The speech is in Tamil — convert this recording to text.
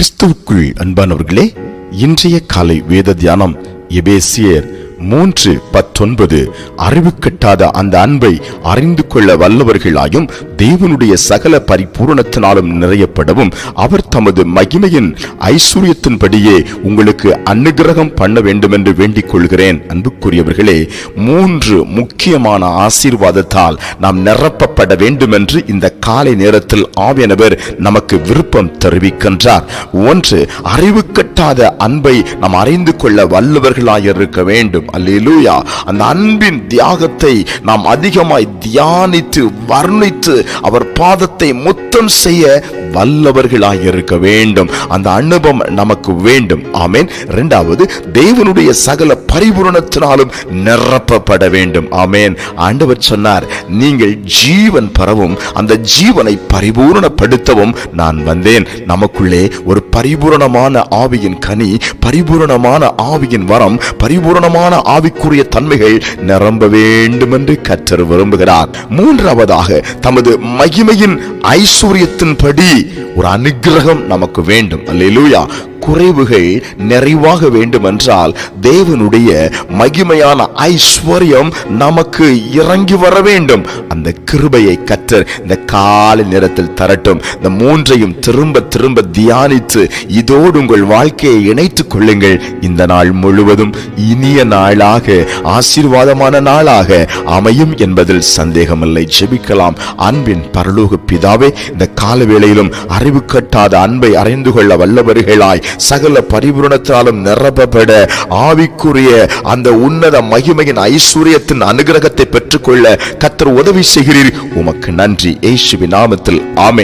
கிறிஸ்துவுக்குள் அன்பானவர்களே, இன்றைய காலை வேத தியானம் எபேசியர் 3:19. அறிவு கட்டாத அந்த அன்பை அறிந்து கொள்ள வல்லவர்களாயும் தேவனுடைய சகல பரிபூரணத்தினாலும் நிறையப்படவும் அவர் தமது மகிமையின் ஐஸ்வர்யத்தின்படியே உங்களுக்கு அனுகிரகம் பண்ண வேண்டும் என்று வேண்டிக் கொள்கிறேன். அன்புக்குரியவர்களே, 3 முக்கியமான ஆசீர்வாதத்தால் நாம் நிரப்பப்பட வேண்டும் என்று இந்த காலை நேரத்தில் ஆவியானவர் நமக்கு விருப்பம் தெரிவிக்கின்றார். 1, அறிவு கட்டாத அன்பை நாம் அறிந்து கொள்ள வல்லவர்களாயிருக்க வேண்டும். அல்லேலூயா. அந்த அன்பின் தியாகத்தை நாம் அதிகமாய் தியானித்து வர்ணித்து அவர் பாதத்தை முத்தம் செய்ய வல்லவர்களாயிருக்க வேண்டும். அந்த அனுபவம் நமக்கு வேண்டும். ஆமென். 2வது, தேவனுடைய சகல பரிபூரணத்தினாலும் நிரப்பப்பட வேண்டும். ஆமென். ஆண்டவர் சொன்னார், நீங்கள் ஜீவன் பெறவும் அந்த ஜீவனை பரிபூரணப்படுத்தவும் நான் வந்தேன். நமக்குள்ளே ஒரு பரிபூரணமான ஆவியின் கனி, பரிபூரணமான ஆவியின் வரம், பரிபூரணமான ஆவிக்குரிய தன்மைகள் நிரம்ப வேண்டும் என்று கர்த்தர் விரும்புகிறார். 3வதாக, தமது மகிமையின் ஐஸ்வர்யத்தின்படி ஒரு அனுகிரகம் நமக்கு வேண்டும். அல்லேலூயா. குறைவுகள் நிறைவாக வேண்டும் என்றால் தேவனுடைய மகிமையான ஐஸ்வர்யம் நமக்கு இறங்கி வர வேண்டும். அந்த கிருபையை கர்த்தர் இந்த காலை நேரத்தில் தரட்டும். இந்த 3ஐயும் திரும்ப திரும்ப தியானித்து இதோடு உங்கள் வாழ்க்கையை இணைத்துக் கொள்ளுங்கள். இந்த நாள் முழுவதும் இனிய நாளாக, ஆசீர்வாதமான நாளாக அமையும் என்பதில் சந்தேகமில்லை. ஜெபிக்கலாம். அன்பின் பரலோக பிதாவே, இந்த கால வேளையிலும் அறிவு கட்டாத அன்பை அறிந்து கொள்ள வல்லவர்களாய் சகல பரிபூரணத்தாலும் நிரப்பப்பட ஆவிக்குரிய அந்த உன்னத மகிமையின் ஐஸ்வர்யத்தின் அனுகிரகத்தை பெற்றுக்கொள்ள கர்த்தர் உதவி செய்கிறீர். உமக்கு நன்றி. இயேசுவின் நாமத்தில் ஆமென்.